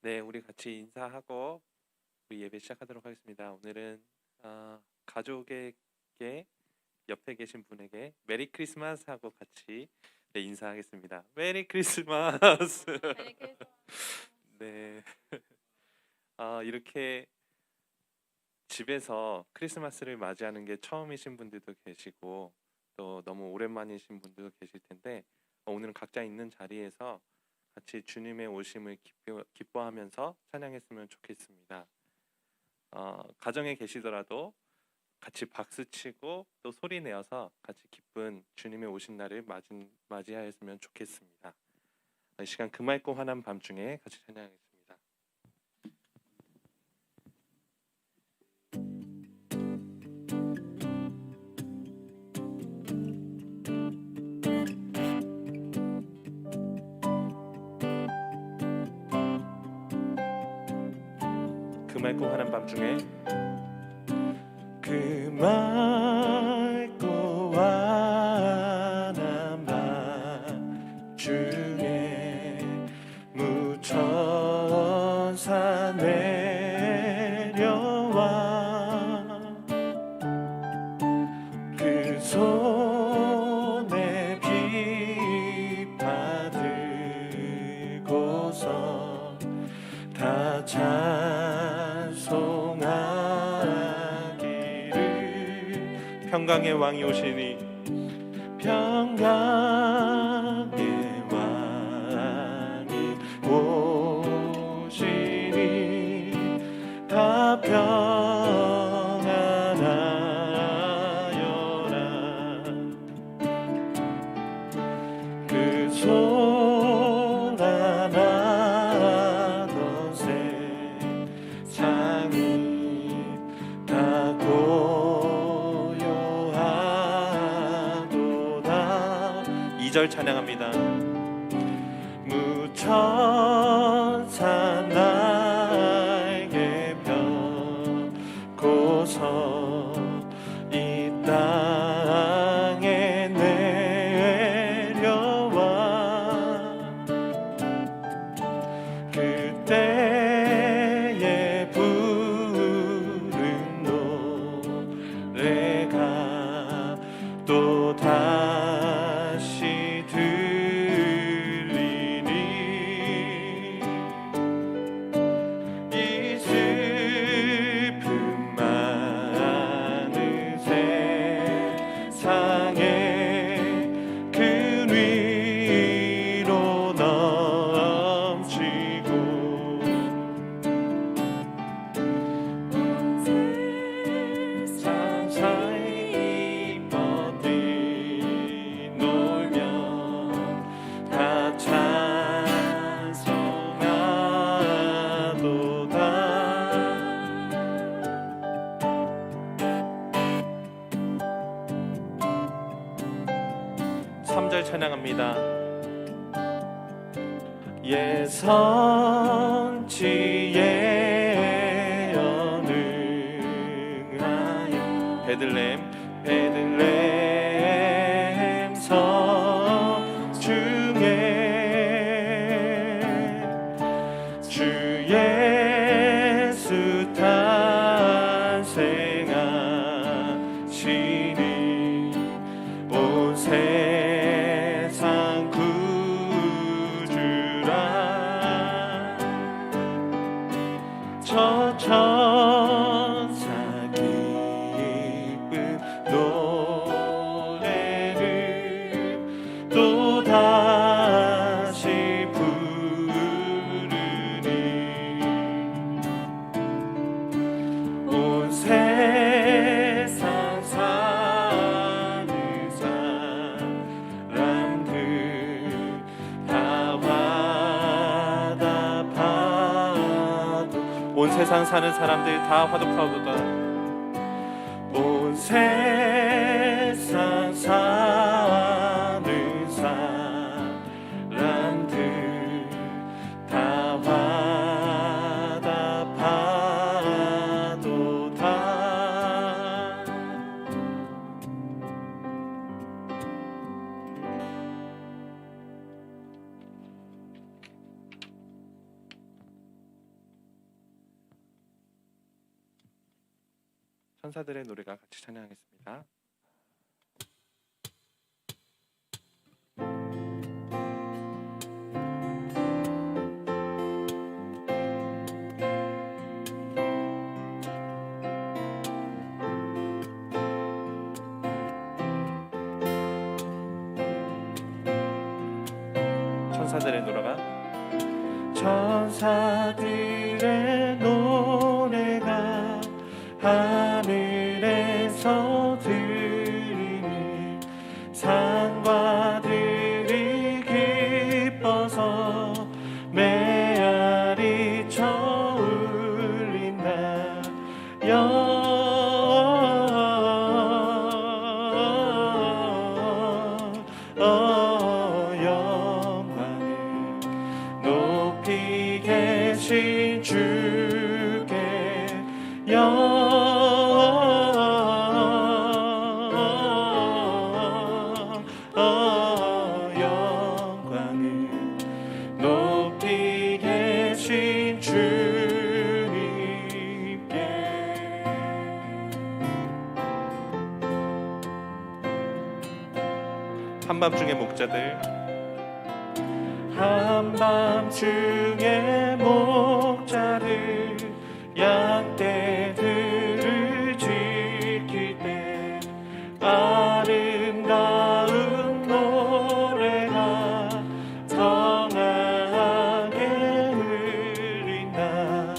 네, 우리 같이 인사하고 우리 예배 시작하도록 하겠습니다. 오늘은 가족에게 옆에 계신 분에게 메리 크리스마스 하고 같이 인사하겠습니다. 메리 크리스마스. 메리 크리스마스. 네, 이렇게 집에서 크리스마스를 맞이하는 게 처음이신 분들도 계시고 또 너무 오랜만이신 분들도 계실 텐데 오늘은 각자 있는 자리에서 같이 주님의 오심을 기뻐하면서 찬양했으면 좋겠습니다. 가정에 계시더라도 같이 박수치고 또 소리 내어서 같이 기쁜 주님의 오신 날을 맞이하였으면 좋겠습니다. 이 시간 금맑고 환한 밤중에 같이 찬양하겠습니다. 맑고 환한 밤중에 그 맑고 환한 밤중에 무천사 내려와 그 손에 빛 받들고서 다 찬송하기를 평강의 왕이 오시니 평강의 왕이 오시니 다 평안하여라 그 소란하던 세상이 다 고요하도다 2절 찬양합니다. 무천사 날개 펴고서 이 땅에 내려와 그때에 부른 노래가 또 다시 들리니 이 슬픔 많은 세상에 그 위로 넘치고 세상 사이 뻗이 놀며 다 찬송하도다 3절 찬양합니다. 예선지에 연응하여 베들레헴 성중에 주 예수 탄생하시니 온 세상 구주라 저 천사 기쁜 노래를 또 다시 부르니 온 세상 사는 사람들 다 화답하도 온 세상 사는 사람들 다 화답하도다 온 세상 사는 사람들 다 화답하도다 천사들의 노래가 같이 찬양하겠습니다. 천사들의 노래가 천사들의 노래가 하늘에서 들리니 산과 들이 기뻐서 메아리 쳐울린다. 높이 계신 주께 영광을 높이 계신 주님께. 한밤중의 목자들 한밤중에 목자들 양떼들을 지킬 때 아름다운 노래가 성하게 흘린다.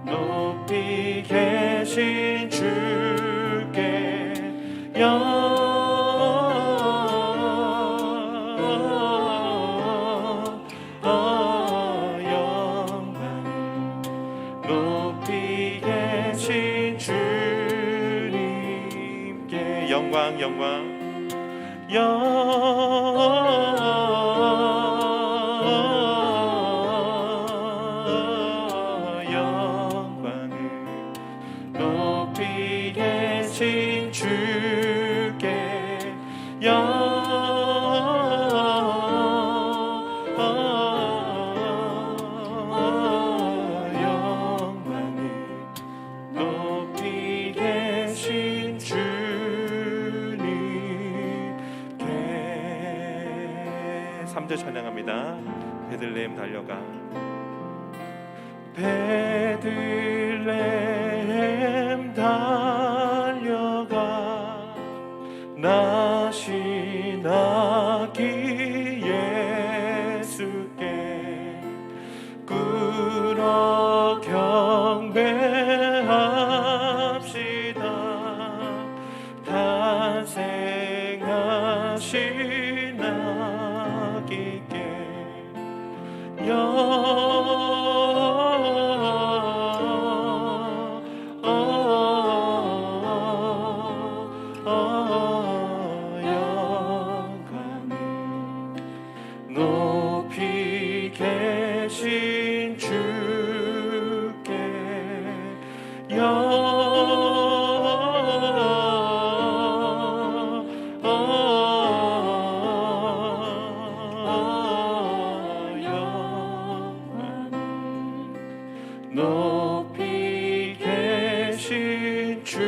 높이 계신 주께 영광을 높이 계신 주님께 영광 높이 계신 주께 영광을 높이 계신 주님께. 3절 찬양합니다. 베들레헴 달려가 베들레헴 달려가 나신 아기 예수께 꿇어 경배합시다. 탄생하신 아기께 높이 계신 주께 높이 계신 주님께.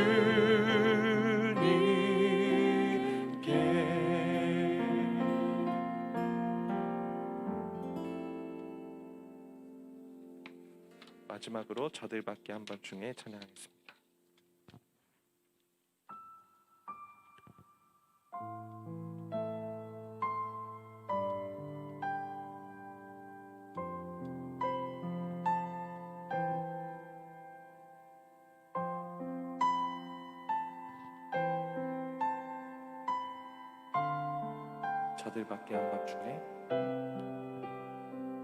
마지막으로 저들밖에 한밤중에 찬양하겠습니다. 저들밖에 한밤중에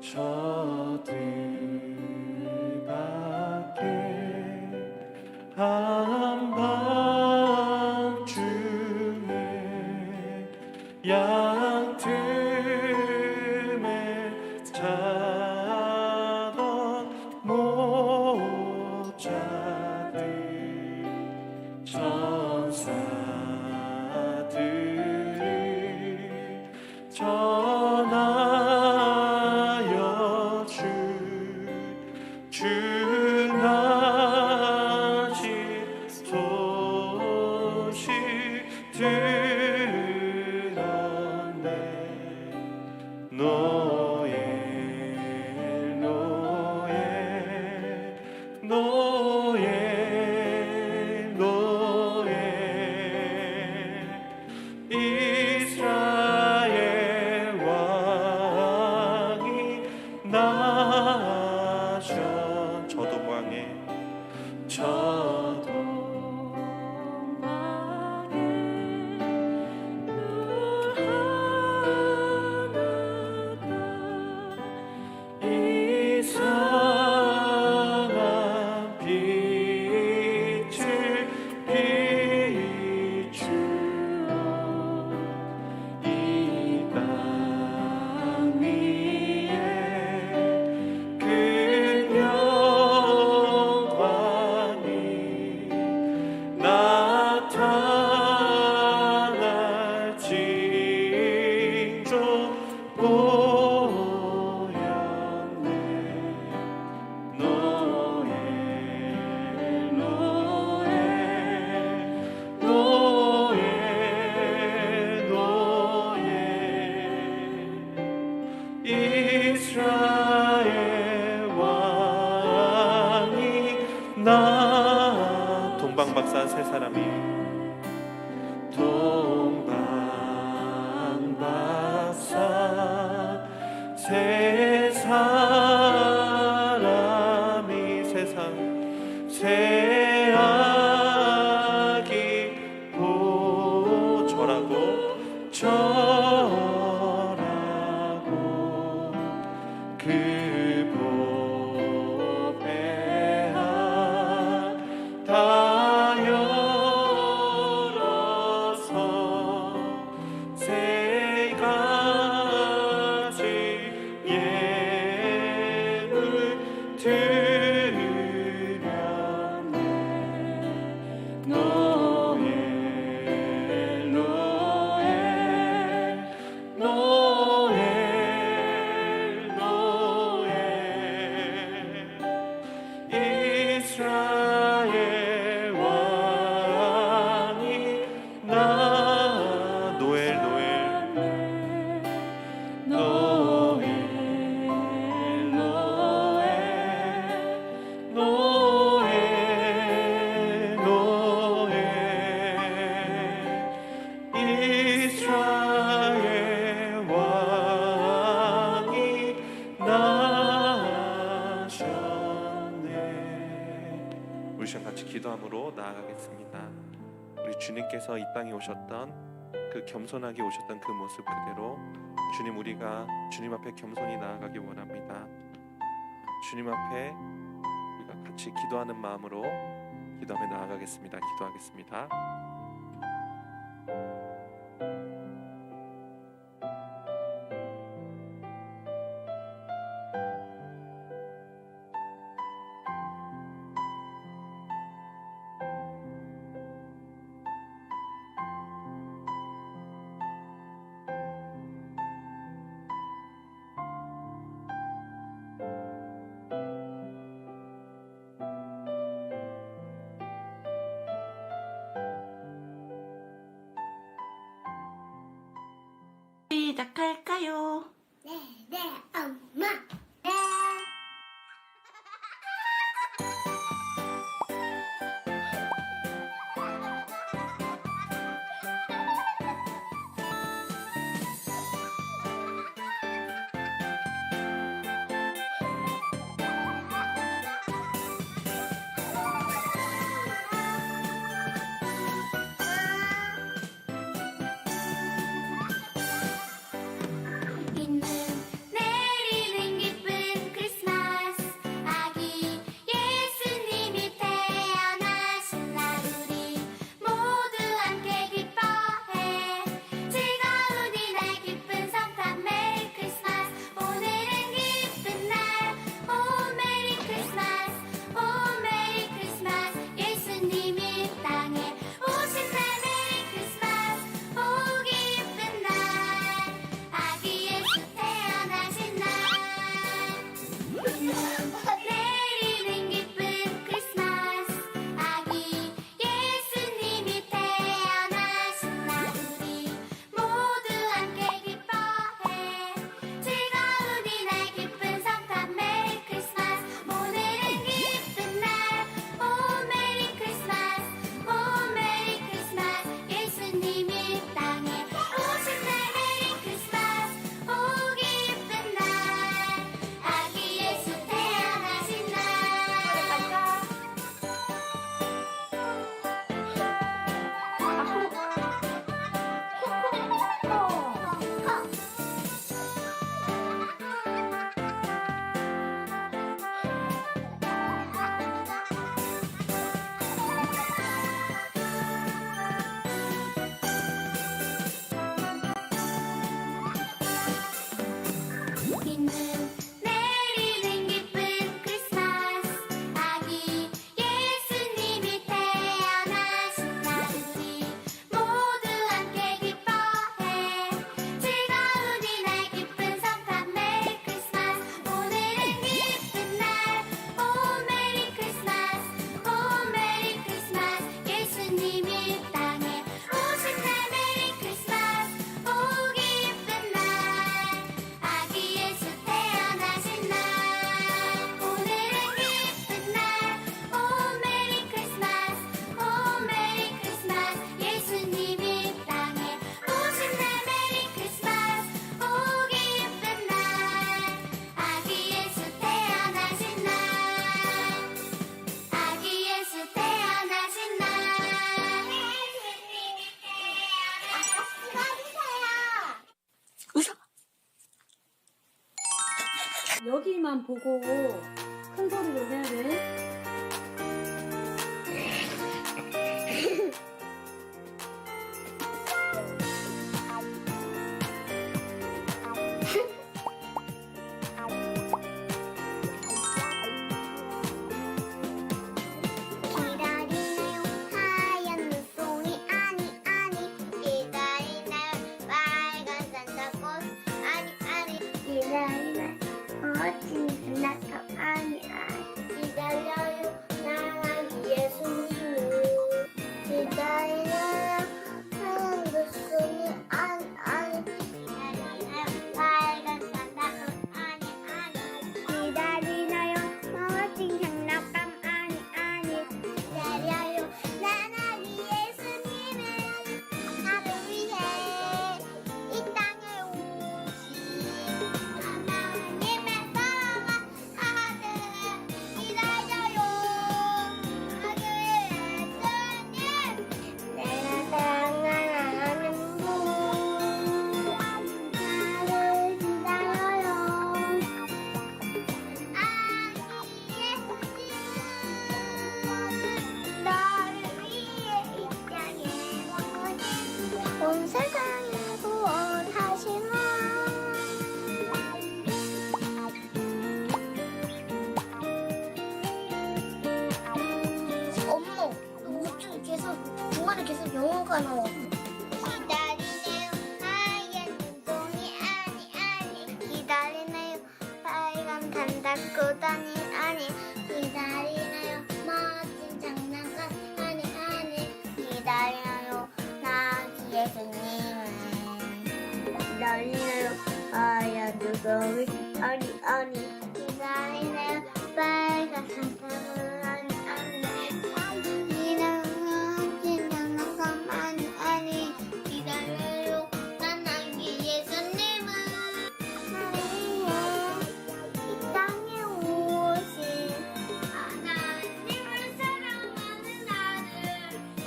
저들밖에 한밤중에 양 틈에 자던 목자들 천사들이 땅 위에 그 영광이 나타날 징조 보였네. 노엘 노엘 노엘 노엘 이스라엘 왕이 나 동방박사 세 사람이 동방박사 세 사람이 세상 새 아기 보절하고 절하고 그 보배하 다 열어서 세 가지 예물 드렸네. 노엘 노엘 노엘 노엘 이스라엘 왕이 나 노엘 노엘 노엘 노엘 노엘 노엘 이스라엘 왕이 나셨네. 우리 시간 같이 기도함으로 나아가겠습니다. 우리 주님께서 이 땅에 오셨던 그 겸손하게 오셨던 그 모습 그대로 주님, 우리가 주님 앞에 겸손히 나아가기 원합니다. 주님 앞에 우리가 같이 기도하는 마음으로 기도하며 나아가겠습니다. 기도하겠습니다. 시작할까요? 네, 엄마. 네. 있는 내리는 길 여기만 보고 큰 소리로 해야 돼. 기다리네요 하얀 눈송이 아니 기다리네요 빨간 산타꽃 아니 기다리네요 멋진 장난감 아니 기다려요 나랑 예수님을 기다리네요 하얀 눈송이 아니 기다리네요 빨간 산타꽃 아니 기다리나요 멋진 장난감 아니 기다려요 나는 예수님을 나를 위해 이 땅에 오신 하나님의 사랑한 아들 기다려요 아들 예수님 내가 사랑하는 분 나를 기다려요 너를 위해 이 땅에 오신 온 세상을 구원하신 엄마, 무슨 계속 중간에 계속 영어가 나와. 기다리네요 하얀 눈송이 아니 기다리네요 빨간 단닭꽃 아니 기다리네요 멋진 장난감 아니 기다려요 나기 예수님을 기다리네요 하얀 눈송이 아니 기다리네요 빨간 단닭꽃 아니 멋진 장난감 아니 기다려요 나기 예수님을 이 땅에 오신 하나님을 사랑하는 아들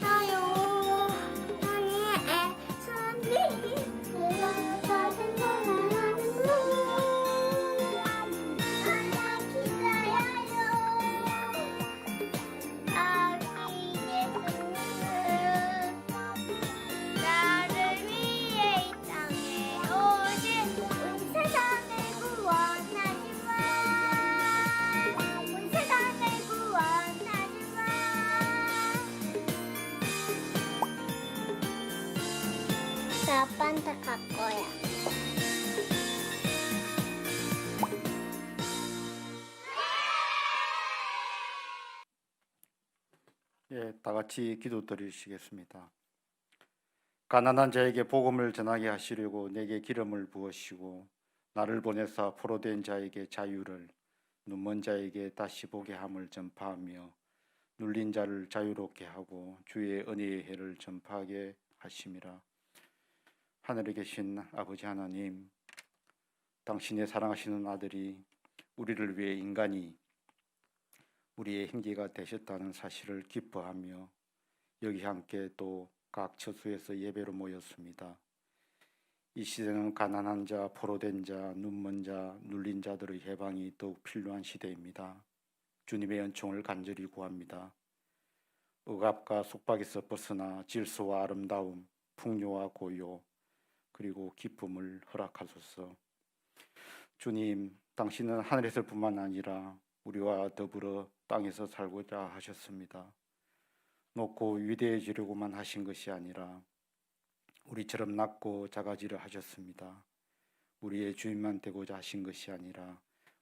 나요 나의 예수님 내가 받은 사랑하는 분 하나 기다려요 아기 예수님 나를 위해 이 땅에 오신 온 세상을 구원하신 분 온 세상을 구원하신 분 나 아빠한테 갈 거야 예, 다 같이 기도드리시겠습니다. 가난한 자에게 복음을 전하게 하시려고 내게 기름을 부으시고 나를 보내사 포로된 자에게 자유를 눈먼 자에게 다시 보게 함을 전파하며 눌린 자를 자유롭게 하고 주의 은혜의 해를 전파하게 하심이라. 하늘에 계신 아버지 하나님, 당신의 사랑하시는 아들이 우리를 위해 인간이 우리의 형제가 되셨다는 사실을 기뻐하며 여기 함께 또 각 처소에서 예배로 모였습니다. 이 시대는 가난한 자, 포로된 자, 눈먼 자, 눌린 자들의 해방이 더욱 필요한 시대입니다. 주님의 은총을 간절히 구합니다. 억압과 속박에서 벗어나 질서와 아름다움, 풍요와 고요, 그리고 기쁨을 허락하소서. 주님, 당신은 하늘에서 뿐만 아니라 우리와 더불어 땅에서 살고자 하셨습니다. 높고 위대해지려고만 하신 것이 아니라 우리처럼 낮고 작아지려 하셨습니다. 우리의 주인만 되고자 하신 것이 아니라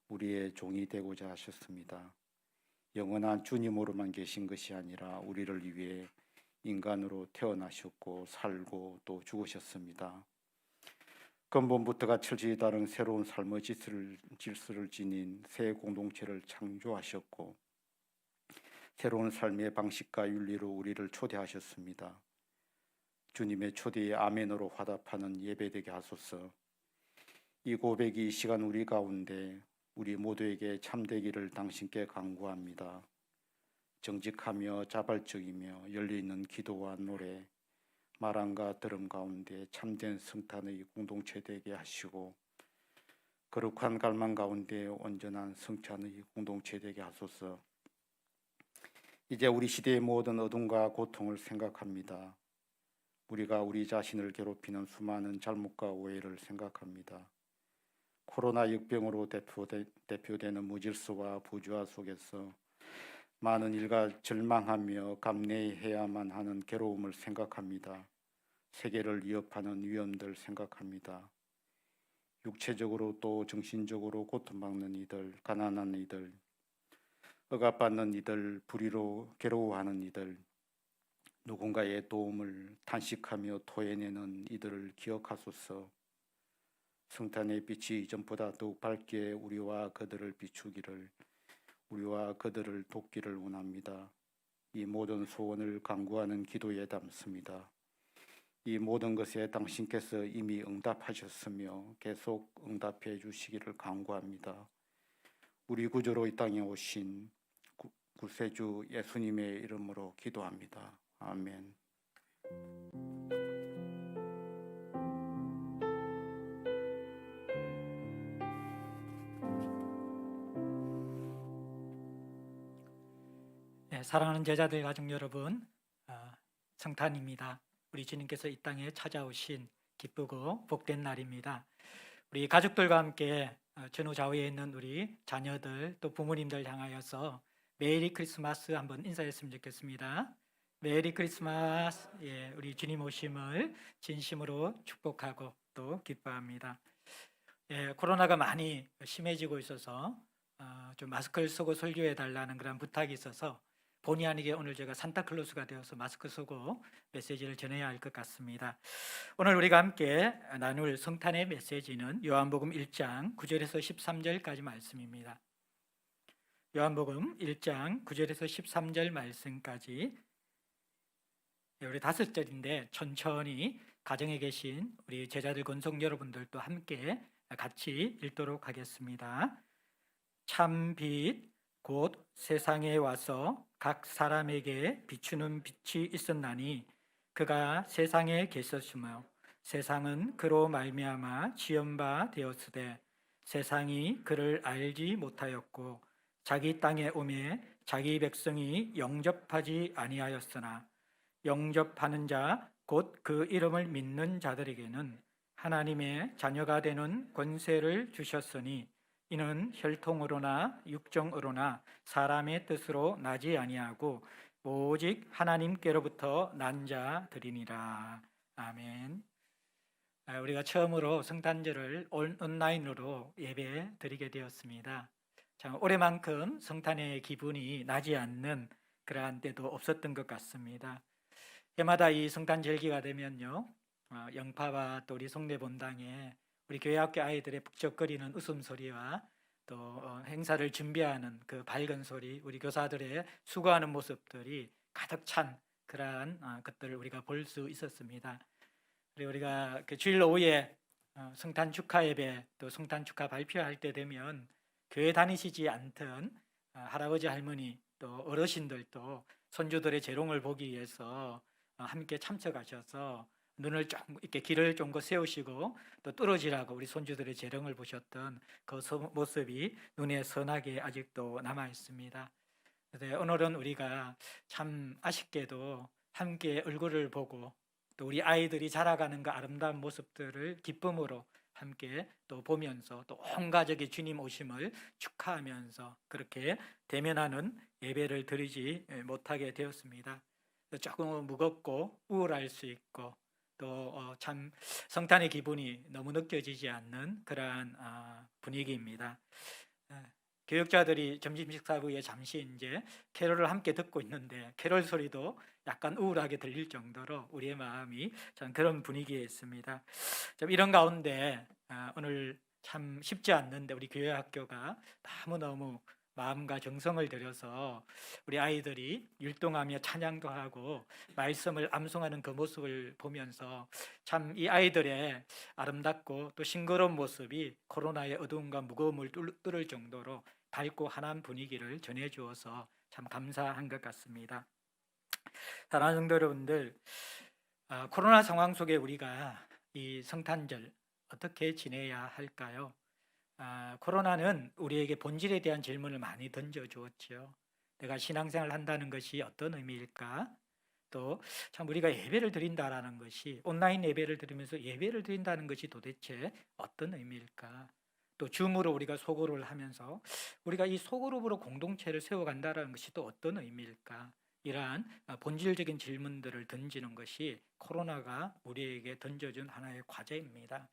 우리의 종이 되고자 하셨습니다. 영원한 주님으로만 계신 것이 아니라 우리를 위해 인간으로 태어나셨고 살고 또 죽으셨습니다. 근본부터가 철저히 다른 새로운 삶의 질서를 지닌 새 공동체를 창조하셨고 새로운 삶의 방식과 윤리로 우리를 초대하셨습니다. 주님의 초대에 아멘으로 화답하는 예배되게 하소서. 이 고백이 이 시간 우리 가운데 우리 모두에게 참되기를 당신께 간구합니다. 정직하며 자발적이며 열려있는 기도와 노래, 말함과 들음 가운데 참된 성탄의 공동체 되게 하시고 거룩한 갈망 가운데 온전한 성찬의 공동체 되게 하소서. 이제 우리 시대의 모든 어둠과 고통을 생각합니다. 우리가 우리 자신을 괴롭히는 수많은 잘못과 오해를 생각합니다. 코로나 역병으로 대표되는 무질서와 부조화 속에서 많은 일가 절망하며 감내해야만 하는 괴로움을 생각합니다. 세계를 위협하는 위험들 생각합니다. 육체적으로 또 정신적으로 고통받는 이들, 가난한 이들, 억압받는 이들, 불의로 괴로워하는 이들, 누군가의 도움을 탄식하며 토해내는 이들을 기억하소서. 성탄의 빛이 이전보다 더욱 밝게 우리와 그들을 비추기를, 우리와 그들을 돕기를 원합니다. 이 모든 소원을 간구하는 기도에 담습니다. 이 모든 것에 당신께서 이미 응답하셨으며 계속 응답해 주시기를 간구합니다. 우리 구주로 이 땅에 오신 구세주 예수님의 이름으로 기도합니다. 아멘. 네, 사랑하는 제자들 가족 여러분, 성탄입니다. 우리 주님께서 이 땅에 찾아오신 기쁘고 복된 날입니다. 우리 가족들과 함께 전후좌우에 있는 우리 자녀들 또 부모님들 향하여서 메리 크리스마스 한번 인사했으면 좋겠습니다. 메리 크리스마스. 예, 우리 주님 오심을 진심으로 축복하고 또 기뻐합니다. 예, 코로나가 많이 심해지고 있어서 좀 마스크를 쓰고 설교해 달라는 그런 부탁이 있어서 본의 아니게 오늘 제가 산타클로스가 되어서 마스크 쓰고 메시지를 전해야 할 것 같습니다. 오늘 우리가 함께 나눌 성탄의 메시지는 요한복음 1장 9절에서 13절까지 말씀입니다. 요한복음 1장 9절에서 13절 말씀까지 우리 5절인데 천천히 가정에 계신 우리 제자들 권속 여러분들도 함께 같이 읽도록 하겠습니다. 참 빛 곧 세상에 와서 각 사람에게 비추는 빛이 있었나니 그가 세상에 계셨으며 세상은 그로 말미암아 지은 바 되었으되 세상이 그를 알지 못하였고 자기 땅에 오매 자기 백성이 영접하지 아니하였으나 영접하는 자 곧 그 이름을 믿는 자들에게는 하나님의 자녀가 되는 권세를 주셨으니 이는 혈통으로나 육정으로나 사람의 뜻으로 나지 아니하고 오직 하나님께로부터 난 자들이니라. 아멘. 우리가 처음으로 성탄절을 온라인으로 예배 드리게 되었습니다. 참 올해만큼 성탄의 기분이 나지 않는 그러한 때도 없었던 것 같습니다. 해마다 이 성탄 절기가 되면요, 영파와 또 우리 송내 본당에 우리 교회학교 아이들의 북적거리는 웃음소리와 또 행사를 준비하는 그 밝은 소리, 우리 교사들의 수고하는 모습들이 가득 찬 그러한 것들을 우리가 볼 수 있었습니다. 그리고 우리가 그 주일 오후에 성탄 축하 예배 또 성탄 축하 발표할 때 되면 교회 다니시지 않던 할아버지 할머니 또 어르신들도 손주들의 재롱을 보기 위해서 함께 참석하셔서 눈을 좀 이렇게 길을 좀 세우시고 또 뚫어지라고 우리 손주들의 재롱을 보셨던 그 모습이 눈에 선하게 아직도 남아 있습니다. 그래서 오늘은 우리가 참 아쉽게도 함께 얼굴을 보고 또 우리 아이들이 자라가는 그 아름다운 모습들을 기쁨으로 함께 또 보면서 또 온 가족이 주님 오심을 축하하면서 그렇게 대면하는 예배를 드리지 못하게 되었습니다. 조금 무겁고 우울할 수 있고 또 참 성탄의 기분이 너무 느껴지지 않는 그러한 분위기입니다. 교육자들이 점심 식사 후에 잠시 이제 캐롤을 함께 듣고 있는데 캐롤 소리도 약간 우울하게 들릴 정도로 우리의 마음이 참 그런 분위기에 있습니다. 좀 이런 가운데 오늘 참 쉽지 않는데 우리 교회 학교가 너무너무 마음과 정성을 들여서 우리 아이들이 율동하며 찬양도 하고 말씀을 암송하는 그 모습을 보면서 참 이 아이들의 아름답고 또 싱그러운 모습이 코로나의 어두움과 무거움을 뚫을 정도로 밝고 환한 분위기를 전해주어서 참 감사한 것 같습니다. 사랑하는 성도 여러분들, 코로나 상황 속에 우리가 이 성탄절 어떻게 지내야 할까요? 코로나는 우리에게 본질에 대한 질문을 많이 던져주었죠. 내가 신앙생활을 한다는 것이 어떤 의미일까? 또 참 우리가 예배를 드린다라는 것이, 온라인 예배를 드리면서 예배를 드린다는 것이 도대체 어떤 의미일까? 또 줌으로 우리가 소그룹을 하면서 우리가 이 소그룹으로 공동체를 세워간다는 것이 또 어떤 의미일까? 이러한 본질적인 질문들을 던지는 것이 코로나가 우리에게 던져준 하나의 과제입니다.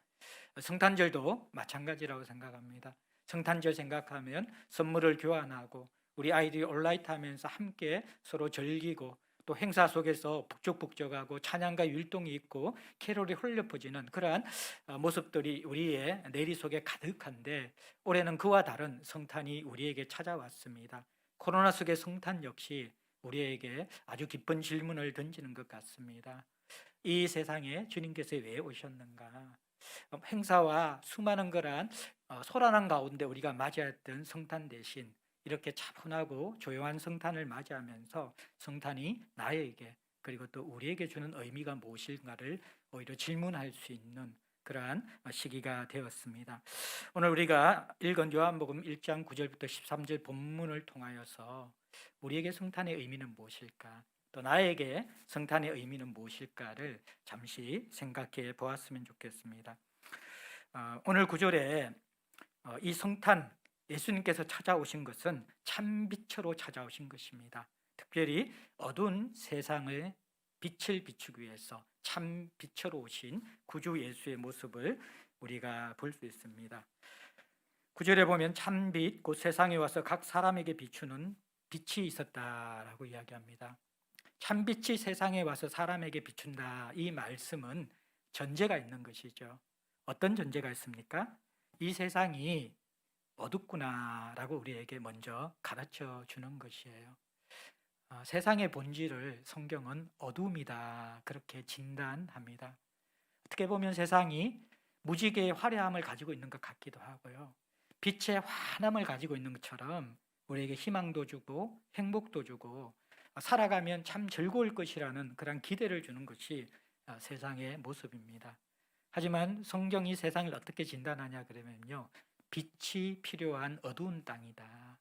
성탄절도 마찬가지라고 생각합니다. 성탄절 생각하면 선물을 교환하고 우리 아이들이 온라이트 하면서 함께 서로 즐기고 또 행사 속에서 북적북적하고 찬양과 율동이 있고 캐롤이 흘려 퍼지는 그러한 모습들이 우리의 내리 속에 가득한데, 올해는 그와 다른 성탄이 우리에게 찾아왔습니다. 코로나 속의 성탄 역시 우리에게 아주 깊은 질문을 던지는 것 같습니다. 이 세상에 주님께서 왜 오셨는가? 행사와 수많은 그러한 소란한 가운데 우리가 맞이했던 성탄 대신 이렇게 차분하고 조용한 성탄을 맞이하면서 성탄이 나에게 그리고 또 우리에게 주는 의미가 무엇인가를 오히려 질문할 수 있는 그러한 시기가 되었습니다. 오늘 우리가 읽은 요한복음 1장 9절부터 13절 본문을 통하여서 우리에게 성탄의 의미는 무엇일까? 또 나에게 성탄의 의미는 무엇일까를 잠시 생각해 보았으면 좋겠습니다. 오늘 구절에 이 성탄, 예수님께서 찾아오신 것은 참 빛으로 찾아오신 것입니다. 특별히 어두운 세상을 빛을 비추기 위해서 참 빛으로 오신 구주 예수의 모습을 우리가 볼 수 있습니다. 구절에 보면 참 빛, 곧 세상에 와서 각 사람에게 비추는 빛이 있었다라고 이야기합니다. 참 빛이 세상에 와서 사람에게 비춘다. 이 말씀은 전제가 있는 것이죠. 어떤 전제가 있습니까? 이 세상이 어둡구나라고 우리에게 먼저 가르쳐 주는 것이에요. 세상의 본질을 성경은 어둠이다 그렇게 진단합니다. 어떻게 보면 세상이 무지개의 화려함을 가지고 있는 것 같기도 하고요. 빛의 환함을 가지고 있는 것처럼 우리에게 희망도 주고 행복도 주고 살아가면 참 즐거울 것이라는 그런 기대를 주는 것이 세상의 모습입니다. 하지만 성경이 세상을 어떻게 진단하냐 그러면요, 빛이 필요한 어두운 땅이다.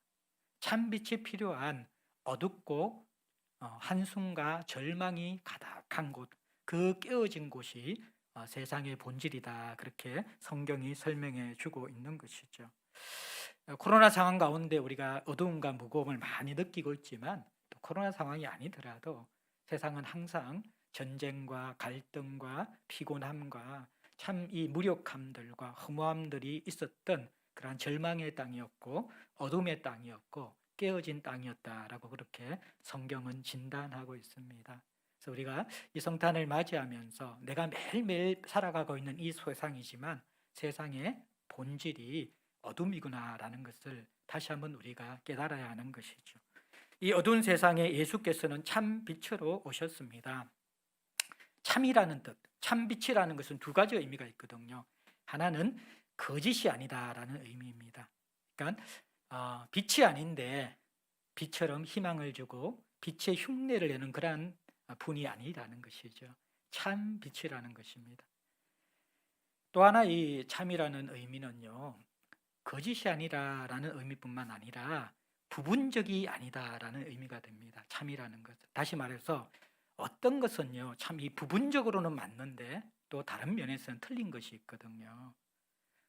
참 빛이 필요한 어둡고 한숨과 절망이 가득한 곳, 그 깨어진 곳이 세상의 본질이다. 그렇게 성경이 설명해 주고 있는 것이죠. 코로나 상황 가운데 우리가 어두움과 무거움을 많이 느끼고 있지만 또 코로나 상황이 아니더라도 세상은 항상 전쟁과 갈등과 피곤함과 참 이 무력함들과 허무함들이 있었던 그러한 절망의 땅이었고 어둠의 땅이었고 깨어진 땅이었다라고 그렇게 성경은 진단하고 있습니다. 그래서 우리가 이 성탄을 맞이하면서 내가 매일매일 살아가고 있는 이 세상이지만 세상의 본질이 어둠이구나라는 것을 다시 한번 우리가 깨달아야 하는 것이죠. 이 어두운 세상에 예수께서는 참 빛으로 오셨습니다. 참이라는 뜻, 참 빛이라는 것은 두 가지 의미가 있거든요. 하나는 거짓이 아니다라는 의미입니다. 그러니까 빛이 아닌데 빛처럼 희망을 주고 빛의 흉내를 내는 그러한 분이 아니라는 것이죠. 참 빛이라는 것입니다. 또 하나 이 참이라는 의미는요, 거짓이 아니라라는 의미뿐만 아니라 부분적이 아니다라는 의미가 됩니다. 참이라는 것. 다시 말해서 어떤 것은요, 참 이 부분적으로는 맞는데 또 다른 면에서는 틀린 것이 있거든요.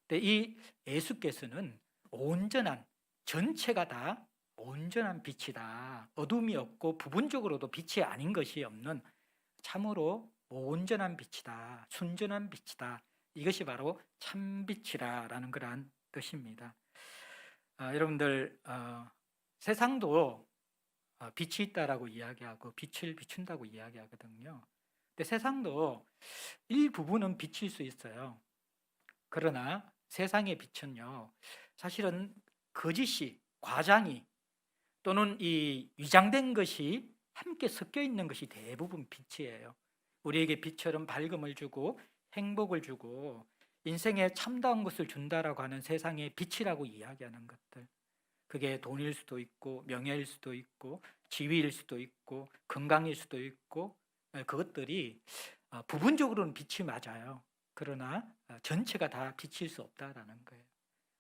근데 이 예수께서는 온전한, 전체가 다 온전한 빛이다. 어둠이 없고 부분적으로도 빛이 아닌 것이 없는 참으로 온전한 빛이다. 순전한 빛이다. 이것이 바로 참빛이라는 그러한 뜻입니다. 여러분들 세상도 빛이 있다라고 이야기하고 빛을 비춘다고 이야기하거든요. 근데 세상도 일부분은 빛일 수 있어요. 그러나 세상의 빛은요, 사실은 거짓이, 과장이 또는 이 위장된 것이 함께 섞여 있는 것이 대부분 빛이에요. 우리에게 빛처럼 밝음을 주고 행복을 주고 인생에 참다운 것을 준다라고 하는 세상의 빛이라고 이야기하는 것들, 그게 돈일 수도 있고 명예일 수도 있고 지위일 수도 있고 건강일 수도 있고, 그것들이 부분적으로는 빛이 맞아요. 그러나 전체가 다 빛일 수 없다라는 거예요.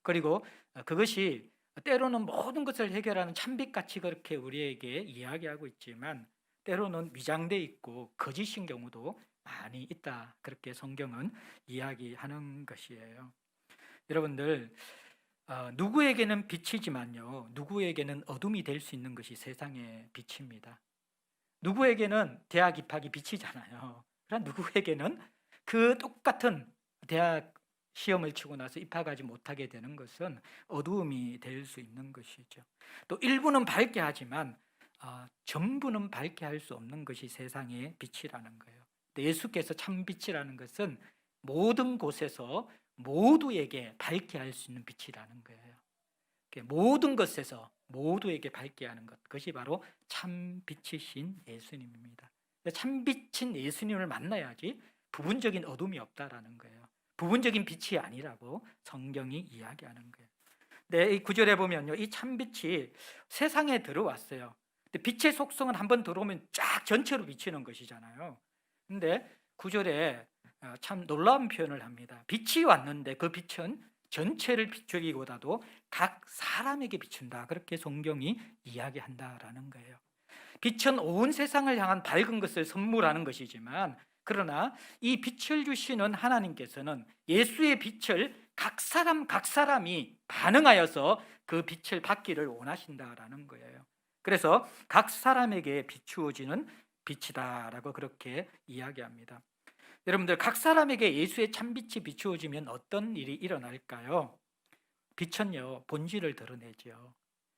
그리고 그것이 때로는 모든 것을 해결하는 참빛같이 그렇게 우리에게 이야기하고 있지만 때로는 위장돼 있고 거짓인 경우도 많이 있다. 그렇게 성경은 이야기하는 것이에요. 여러분들, 누구에게는 빛이지만요, 누구에게는 어둠이 될 수 있는 것이 세상의 빛입니다. 누구에게는 대학 입학이 빛이잖아요. 그러나 누구에게는 그 똑같은 대학 시험을 치고 나서 입학하지 못하게 되는 것은 어두움이 될 수 있는 것이죠. 또 일부는 밝게 하지만 전부는 밝게 할 수 없는 것이 세상의 빛이라는 거예요. 예수께서 참 빛이라는 것은 모든 곳에서 모두에게 밝게 할 수 있는 빛이라는 거예요. 모든 것에서 모두에게 밝게 하는 것, 그것이 바로 참 빛이신 예수님입니다. 참 빛인 예수님을 만나야지 부분적인 어둠이 없다라는 거예요. 부분적인 빛이 아니라고 성경이 이야기하는 거예요. 네, 이 구절에 보면요, 이 참 빛이 세상에 들어왔어요. 근데 빛의 속성은 한번 들어오면 쫙 전체로 비치는 것이잖아요. 근데 구절에 참 놀라운 표현을 합니다. 빛이 왔는데 그 빛은 전체를 비추기보다도 각 사람에게 비춘다. 그렇게 성경이 이야기한다라는 거예요. 빛은 온 세상을 향한 밝은 것을 선물하는 것이지만, 그러나 이 빛을 주시는 하나님께서는 예수의 빛을 각 사람이 반응하여서 그 빛을 받기를 원하신다라는 거예요. 그래서 각 사람에게 비추어지는 빛이다라고 그렇게 이야기합니다. 여러분들, 각 사람에게 예수의 참빛이 비추어지면 어떤 일이 일어날까요? 빛은요, 본질을 드러내죠.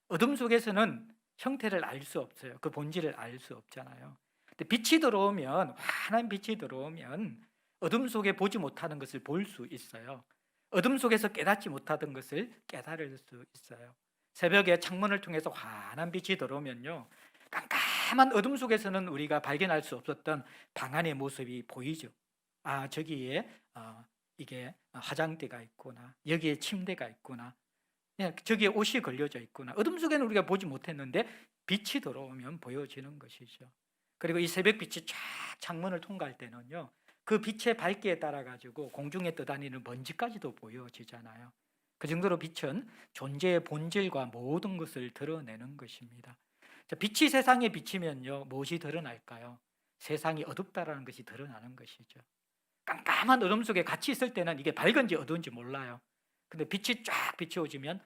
어둠 속에서는 형태를 알 수 없어요. 그 본질을 알 수 없잖아요. 근데 빛이 들어오면, 환한 빛이 들어오면 어둠 속에 보지 못하는 것을 볼 수 있어요. 어둠 속에서 깨닫지 못하던 것을 깨달을 수 있어요. 새벽에 창문을 통해서 환한 빛이 들어오면요, 깜깜한 어둠 속에서는 우리가 발견할 수 없었던 방 안의 모습이 보이죠. 저기에 이게 화장대가 있구나, 여기에 침대가 있구나, 저기에 옷이 걸려져 있구나. 어둠 속에는 우리가 보지 못했는데 빛이 들어오면 보여지는 것이죠. 그리고 이 새벽빛이 쫙 창문을 통과할 때는요, 그 빛의 밝기에 따라 가지고 공중에 떠다니는 먼지까지도 보여지잖아요. 그 정도로 빛은 존재의 본질과 모든 것을 드러내는 것입니다. 빛이 세상에 비치면요, 무엇이 드러날까요? 세상이 어둡다라는 것이 드러나는 것이죠. 깜깜한 어둠 속에 같이 있을 때는 이게 밝은지 어두운지 몰라요. 근데 빛이 쫙 비추어지면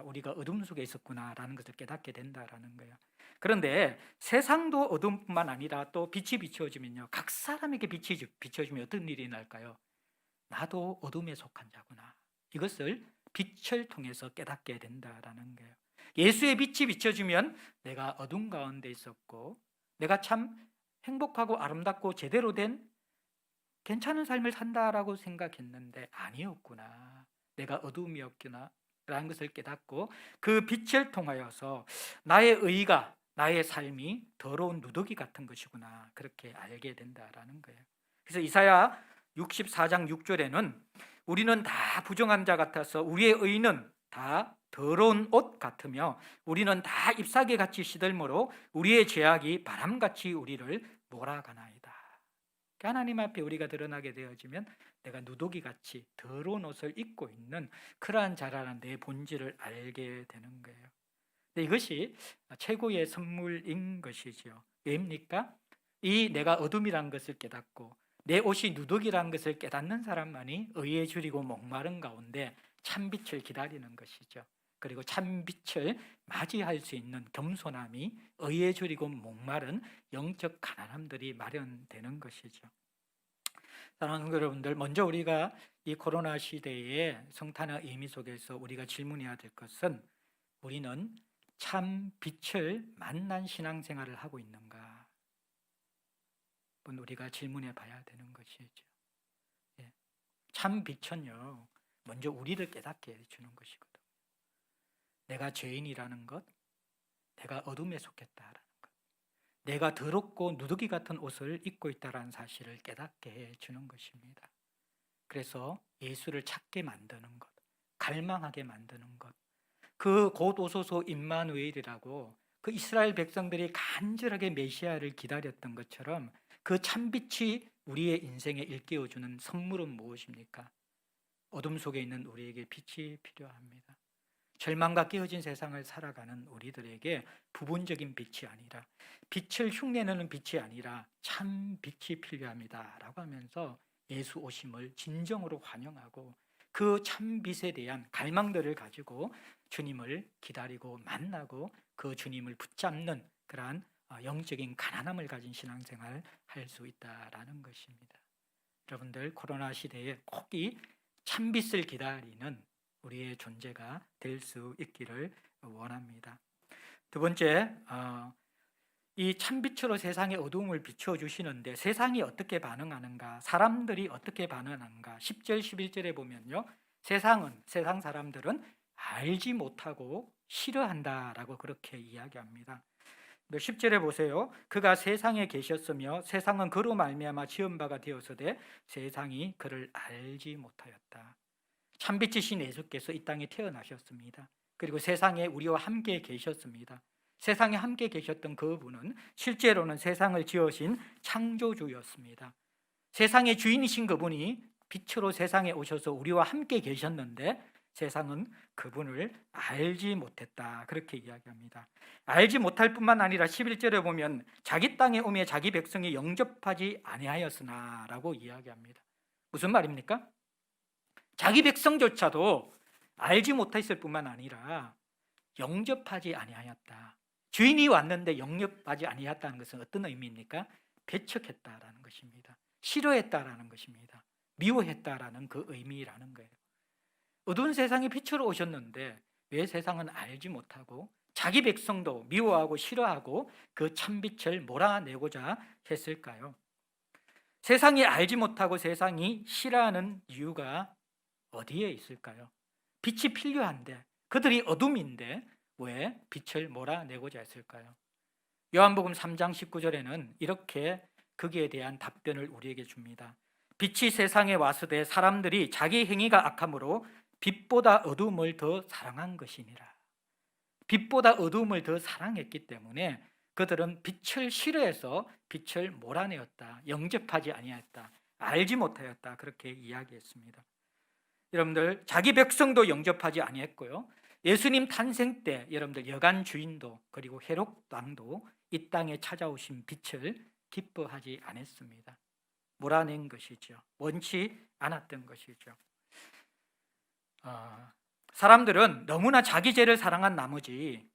우리가 어둠 속에 있었구나라는 것을 깨닫게 된다라는 거예요. 그런데 세상도 어둠뿐만 아니라 또 빛이 비추어지면요, 각 사람에게 빛이 비춰지면 어떤 일이 날까요? 나도 어둠에 속한 자구나. 이것을 빛을 통해서 깨닫게 된다라는 거예요. 예수의 빛이 비춰지면 내가 어둠 가운데 있었고, 내가 참 행복하고 아름답고 제대로 된 괜찮은 삶을 산다라고 생각했는데 아니었구나, 내가 어둠이었구나 라는 것을 깨닫고, 그 빛을 통하여서 나의 의가, 나의 삶이 더러운 누더기 같은 것이구나, 그렇게 알게 된다라는 거예요. 그래서 이사야 64장 6절에는 우리는 다 부정한 자 같아서 우리의 의는 다 더러운 옷 같으며 우리는 다 잎사귀 같이 시들므로 우리의 죄악이 바람같이 우리를 몰아가나이다. 하나님 앞에 우리가 드러나게 되어지면 내가 누더기같이 더러운 옷을 입고 있는 그러한 자라는 내 본질을 알게 되는 거예요. 근데 이것이 최고의 선물인 것이지요. 왜입니까? 이 내가 어둠이라는 것을 깨닫고 내 옷이 누더기라는 것을 깨닫는 사람만이 의에 줄이고 목마른 가운데 참빛을 기다리는 것이죠. 그리고 참빛을 맞이할 수 있는 겸손함이 의에 줄이고 목마른 영적 가난함들이 마련되는 것이죠. 사랑하는 여러분들, 먼저 우리가 이 코로나 시대의 성탄의 의미 속에서 우리가 질문해야 될 것은, 우리는 참 빛을 만난 신앙생활을 하고 있는가? 우리가 질문해 봐야 되는 것이죠. 참 빛은요, 먼저 우리를 깨닫게 해주는 것이거든요. 내가 죄인이라는 것, 내가 어둠에 속했다라는 것, 내가 더럽고 누더기 같은 옷을 입고 있다라는 사실을 깨닫게 해주는 것입니다. 그래서 예수를 찾게 만드는 것, 갈망하게 만드는 것, 그 곧 오소서 임마누엘이라고 그 이스라엘 백성들이 간절하게 메시아를 기다렸던 것처럼 그 참빛이 우리의 인생에 일깨워주는 선물은 무엇입니까? 어둠 속에 있는 우리에게 빛이 필요합니다. 절망과 깨어진 세상을 살아가는 우리들에게 부분적인 빛이 아니라, 빛을 흉내내는 빛이 아니라 참 빛이 필요합니다 라고 하면서 예수 오심을 진정으로 환영하고 그 참 빛에 대한 갈망들을 가지고 주님을 기다리고 만나고 그 주님을 붙잡는 그러한 영적인 가난함을 가진 신앙생활을 할 수 있다라는 것입니다. 여러분들, 코로나 시대에 꼭 이 참빛을 기다리는 우리의 존재가 될 수 있기를 원합니다. 두 번째, 이 참빛으로 세상의 어두움을 비춰주시는데 세상이 어떻게 반응하는가, 사람들이 어떻게 반응하는가. 10절, 11절에 보면요, 세상 사람들은 알지 못하고 싫어한다라고 그렇게 이야기합니다. 10절에 보세요. 그가 세상에 계셨으며 세상은 그로 말미암아 지은 바가 되었으되 세상이 그를 알지 못하였다. 참빛이신 예수께서 이 땅에 태어나셨습니다. 그리고 세상에 우리와 함께 계셨습니다. 세상에 함께 계셨던 그분은 실제로는 세상을 지으신 창조주였습니다. 세상의 주인이신 그분이 빛으로 세상에 오셔서 우리와 함께 계셨는데 세상은 그분을 알지 못했다, 그렇게 이야기합니다. 알지 못할 뿐만 아니라 11절에 보면 자기 땅에 오매 자기 백성이 영접하지 아니하였으나 라고 이야기합니다. 무슨 말입니까? 자기 백성조차도 알지 못했을 뿐만 아니라 영접하지 아니하였다. 주인이 왔는데 영접하지 아니하였다는 것은 어떤 의미입니까? 배척했다라는 것입니다. 싫어했다라는 것입니다. 미워했다라는 그 의미라는 거예요. 어두운 세상에 빛으로 오셨는데 왜 세상은 알지 못하고 자기 백성도 미워하고 싫어하고 그 참빛을 몰아내고자 했을까요? 세상이 알지 못하고 세상이 싫어하는 이유가 어디에 있을까요? 빛이 필요한데, 그들이 어둠인데 왜 빛을 몰아내고자 했을까요? 요한복음 3장 19절에는 이렇게 거기에 대한 답변을 우리에게 줍니다. 빛이 세상에 왔으되 사람들이 자기 행위가 악함으로 빛보다 어두움을 더 사랑한 것이니라. 빛보다 어두움을 더 사랑했기 때문에 그들은 빛을 싫어해서 빛을 몰아내었다, 영접하지 아니하였다, 알지 못하였다, 그렇게 이야기했습니다. 여러분들, 자기 백성도 영접하지 아니했고요, 예수님 탄생 때 여러분들 여간 주인도 그리고 헤롯 왕도 이 땅에 찾아오신 빛을 기뻐하지 않았습니다. 몰아낸 것이죠. 원치 않았던 것이죠. 사람들은 너무나 자기 죄를 사랑한 나머지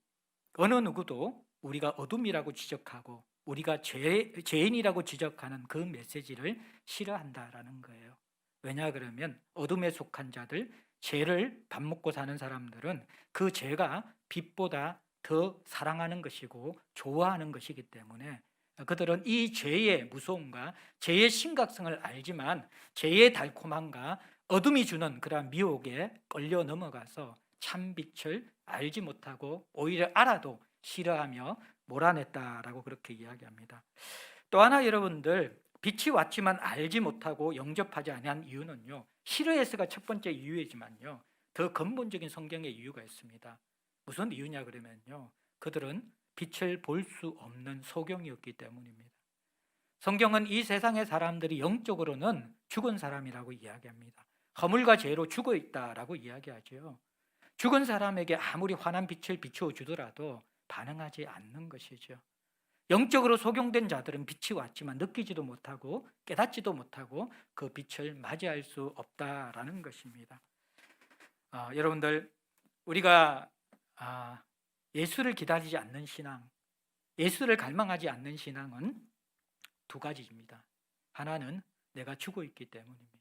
어느 누구도 우리가 어둠이라고 지적하고 우리가 죄인이라고 지적하는 그 메시지를 싫어한다라는 거예요. 왜냐 그러면 어둠에 속한 자들, 죄를 밥 먹고 사는 사람들은 그 죄가 빛보다 더 사랑하는 것이고 좋아하는 것이기 때문에 그들은 이 죄의 무서움과 죄의 심각성을 알지만 죄의 달콤함과 어둠이 주는 그러한 미혹에 끌려 넘어가서 참빛을 알지 못하고 오히려 알아도 싫어하며 몰아냈다라고 그렇게 이야기합니다. 또 하나 여러분들, 빛이 왔지만 알지 못하고 영접하지 아니한 이유는요, 싫어해서가 첫 번째 이유이지만요, 더 근본적인 성경의 이유가 있습니다. 무슨 이유냐 그러면요, 그들은 빛을 볼 수 없는 소경이었기 때문입니다. 성경은 이 세상의 사람들이 영적으로는 죽은 사람이라고 이야기합니다. 허물과 죄로 죽어 있다라고 이야기하죠. 죽은 사람에게 아무리 환한 빛을 비추어 주더라도 반응하지 않는 것이죠. 영적으로 소경된 자들은 빛이 왔지만 느끼지도 못하고 깨닫지도 못하고 그 빛을 맞이할 수 없다라는 것입니다. 여러분들, 우리가 예수를 기다리지 않는 신앙, 예수를 갈망하지 않는 신앙은 두 가지입니다. 하나는 내가 죽어 있기 때문입니다.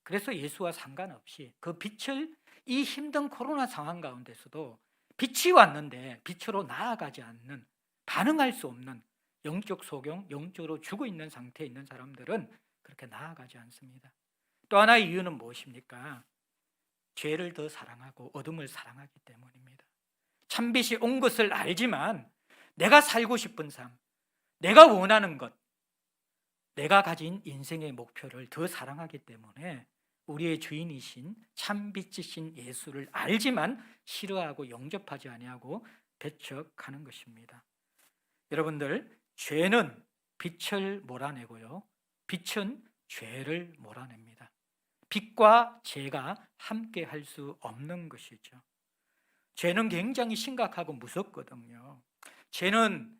그래서 예수와 상관없이 그 빛을 이 힘든 코로나 상황 가운데서도 빛이 왔는데 빛으로 나아가지 않는, 반응할 수 없는 영적 소경, 영적으로 죽어 있는 상태에 있는 사람들은 그렇게 나아가지 않습니다. 또 하나의 이유는 무엇입니까? 죄를 더 사랑하고 어둠을 사랑하기 때문입니다. 참빛이 온 것을 알지만 내가 살고 싶은 삶, 내가 원하는 것, 내가 가진 인생의 목표를 더 사랑하기 때문에 우리의 주인이신 참빛이신 예수를 알지만 싫어하고 영접하지 아니하고 배척하는 것입니다. 여러분들, 죄는 빛을 몰아내고요, 빛은 죄를 몰아냅니다. 빛과 죄가 함께 할 수 없는 것이죠. 죄는 굉장히 심각하고 무섭거든요. 죄는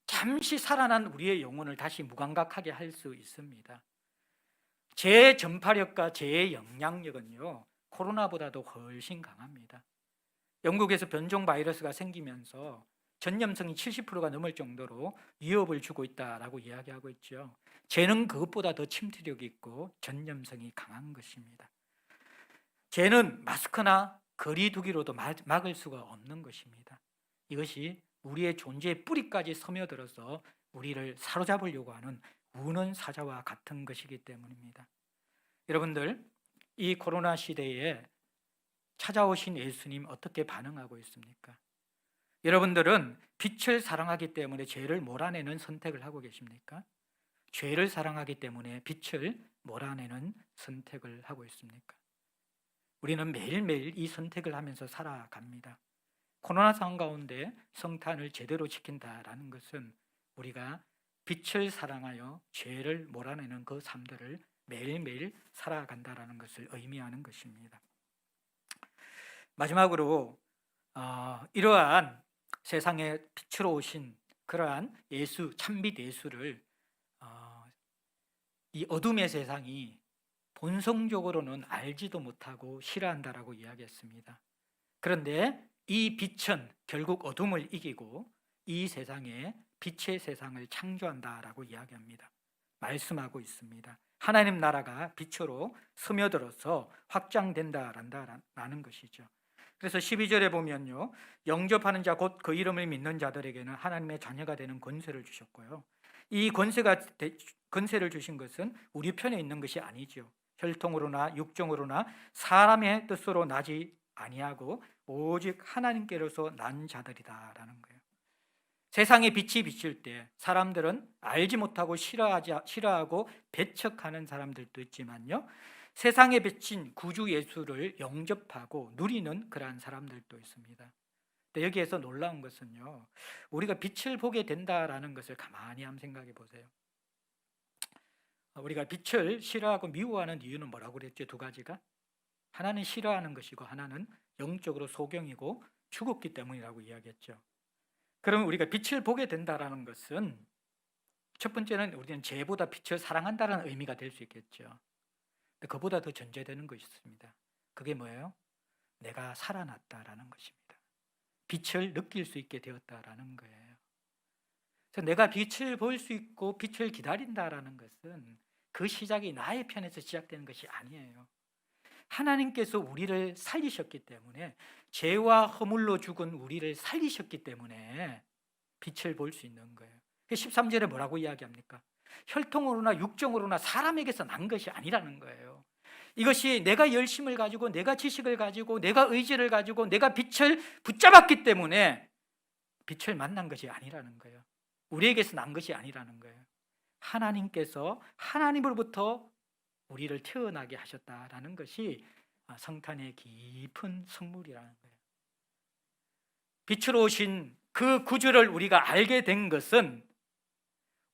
잠시 살아난 우리의 영혼을 다시 무감각하게 할 수 있습니다. 죄의 전파력과 죄의 영향력은요, 코로나보다도 훨씬 강합니다. 영국에서 변종 바이러스가 생기면서 전염성이 70%가 넘을 정도로 위협을 주고 있다라고 이야기하고 있죠. 죄는 그것보다 더 침투력이 있고 전염성이 강한 것입니다. 죄는 마스크나 거리 두기로도 막을 수가 없는 것입니다. 이것이 우리의 존재의 뿌리까지 스며들어서 우리를 사로잡으려고 하는 우는 사자와 같은 것이기 때문입니다. 여러분들, 이 코로나 시대에 찾아오신 예수님 어떻게 반응하고 있습니까? 여러분들은 빛을 사랑하기 때문에 죄를 몰아내는 선택을 하고 계십니까? 죄를 사랑하기 때문에 빛을 몰아내는 선택을 하고 있습니까? 우리는 매일매일 이 선택을 하면서 살아갑니다. 코로나 상황 가운데 성탄을 제대로 지킨다라는 것은 우리가 빛을 사랑하여 죄를 몰아내는 그 삶들을 매일매일 살아간다라는 것을 의미하는 것입니다. 마지막으로 이러한 세상에 빛으로 오신 그러한 예수, 참빛 예수를 이 어둠의 세상이 본성적으로는 알지도 못하고 싫어한다라고 이야기했습니다. 그런데 이 빛은 결국 어둠을 이기고 이 세상에 빛의 세상을 창조한다라고 이야기합니다. 말씀하고 있습니다. 하나님 나라가 빛으로 스며들어서 확장된다라는 것이죠. 그래서 12절에 보면요, 영접하는 자 곧 그 이름을 믿는 자들에게는 하나님의 자녀가 되는 권세를 주셨고요. 이 권세를 주신 것은 우리 편에 있는 것이 아니죠. 혈통으로나 육정으로나 사람의 뜻으로 나지 아니하고 오직 하나님께로서 난 자들이다라는 거예요. 세상에 빛이 비칠 때 사람들은 알지 못하고 싫어하고 배척하는 사람들도 있지만요, 세상에 비친 구주 예수를 영접하고 누리는 그러한 사람들도 있습니다. 근데 여기에서 놀라운 것은요, 우리가 빛을 보게 된다라는 것을 가만히 한번 생각해 보세요. 우리가 빛을 싫어하고 미워하는 이유는 뭐라고 그랬죠? 두 가지가, 하나는 싫어하는 것이고 하나는 영적으로 소경이고 죽었기 때문이라고 이야기했죠. 그러면 우리가 빛을 보게 된다라는 것은 첫 번째는 우리는 죄보다 빛을 사랑한다는 의미가 될 수 있겠죠. 근데 그보다 더 전제되는 것이 있습니다. 그게 뭐예요? 내가 살아났다라는 것입니다. 빛을 느낄 수 있게 되었다라는 거예요. 그래서 내가 빛을 볼 수 있고 빛을 기다린다라는 것은 그 시작이 나의 편에서 시작되는 것이 아니에요. 하나님께서 우리를 살리셨기 때문에, 죄와 허물로 죽은 우리를 살리셨기 때문에 빛을 볼 수 있는 거예요. 13절에 뭐라고 이야기합니까? 혈통으로나 육정으로나 사람에게서 난 것이 아니라는 거예요. 이것이 내가 열심을 가지고 내가 지식을 가지고 내가 의지를 가지고 내가 빛을 붙잡았기 때문에 빛을 만난 것이 아니라는 거예요. 우리에게서 난 것이 아니라는 거예요. 하나님께서 하나님으로부터 우리를 태어나게 하셨다라는 것이 성탄의 깊은 선물이라는 거예요. 빛으로 오신 그 구주를 우리가 알게 된 것은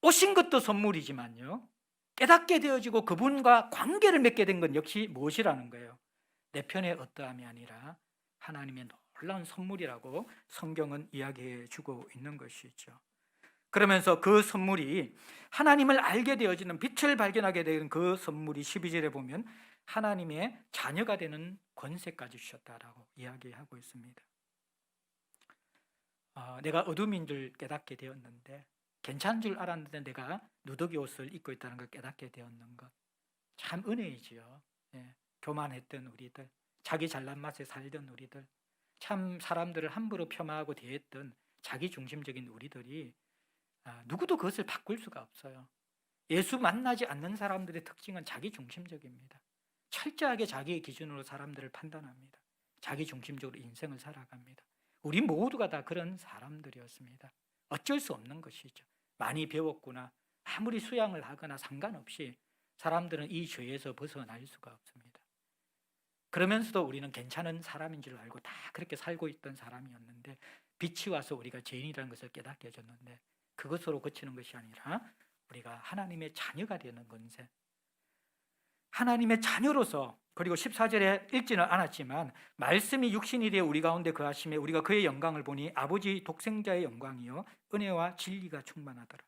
오신 것도 선물이지만요, 깨닫게 되어지고 그분과 관계를 맺게 된 건 역시 무엇이라는 거예요? 내 편의 어떠함이 아니라 하나님의 놀라운 선물이라고 성경은 이야기해 주고 있는 것이죠. 그러면서 그 선물이, 하나님을 알게 되어지는 빛을 발견하게 되는 그 선물이 12절에 보면 하나님의 자녀가 되는 권세까지 주셨다라고 이야기하고 있습니다. 내가 어둠인 줄 깨닫게 되었는데, 괜찮은 줄 알았는데 내가 누더기 옷을 입고 있다는 걸 깨닫게 되었는 것, 참 은혜이지요. 교만했던 우리들, 자기 잘난 맛에 살던 우리들, 참 사람들을 함부로 폄하하고 대했던 자기 중심적인 우리들이 누구도 그것을 바꿀 수가 없어요. 예수 만나지 않는 사람들의 특징은 자기 중심적입니다. 철저하게 자기의 기준으로 사람들을 판단합니다. 자기 중심적으로 인생을 살아갑니다. 우리 모두가 다 그런 사람들이었습니다. 어쩔 수 없는 것이죠. 많이 배웠구나, 아무리 수양을 하거나 상관없이 사람들은 이 죄에서 벗어날 수가 없습니다. 그러면서도 우리는 괜찮은 사람인 줄 알고 다 그렇게 살고 있던 사람이었는데, 빛이 와서 우리가 죄인이라는 것을 깨닫게 해줬는데, 그것으로 그치는 것이 아니라 우리가 하나님의 자녀가 되는 권세, 하나님의 자녀로서, 그리고 14절에 읽지는 않았지만 말씀이 육신이 되어 우리 가운데 거하심에 우리가 그의 영광을 보니 아버지 독생자의 영광이요 은혜와 진리가 충만하더라.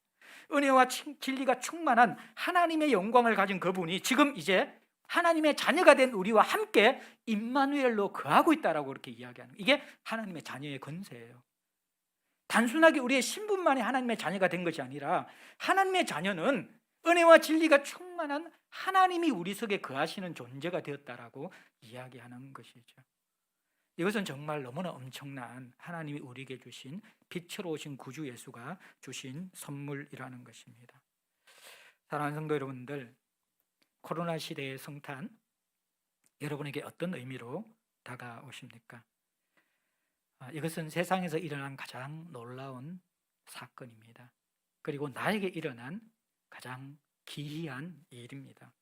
은혜와 진리가 충만한 하나님의 영광을 가진 그분이 지금 이제 하나님의 자녀가 된 우리와 함께 임마누엘로 거하고 있다라고 그렇게 이야기하는, 이게 하나님의 자녀의 권세예요. 단순하게 우리의 신분만이 하나님의 자녀가 된 것이 아니라 하나님의 자녀는 은혜와 진리가 충만한 하나님이 우리 속에 거하시는 존재가 되었다라고 이야기하는 것이죠. 이것은 정말 너무나 엄청난 하나님이 우리에게 주신 빛으로 오신 구주 예수가 주신 선물이라는 것입니다. 사랑하는 성도 여러분들, 코로나 시대의 성탄, 여러분에게 어떤 의미로 다가오십니까? 이것은 세상에서 일어난 가장 놀라운 사건입니다. 그리고 나에게 일어난 가장 기이한 일입니다.